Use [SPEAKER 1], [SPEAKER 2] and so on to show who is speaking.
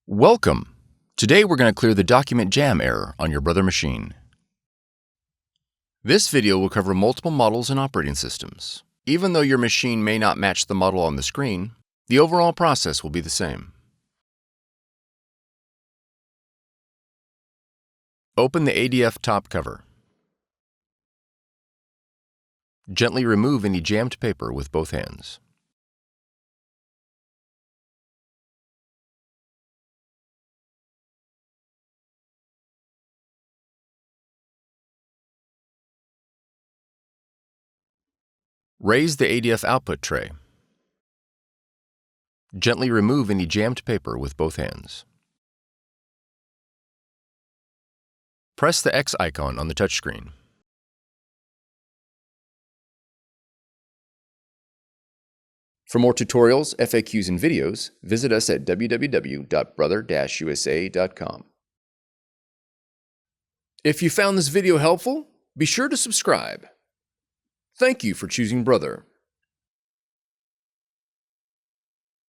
[SPEAKER 1] Welcome! Today we're going to clear the document jam error on your Brother machine. This video will cover multiple models and operating systems. Even though your machine may not match the model on the screen, the overall process will be the same. Open the ADF top cover. Gently remove any jammed paper with both hands. Raise the ADF output tray. Gently remove any jammed paper with both hands. Press the X icon on the touchscreen. For more tutorials, FAQs, and videos, visit us at www.brother-usa.com. If you found this video helpful, be sure to subscribe. Thank you for choosing Brother.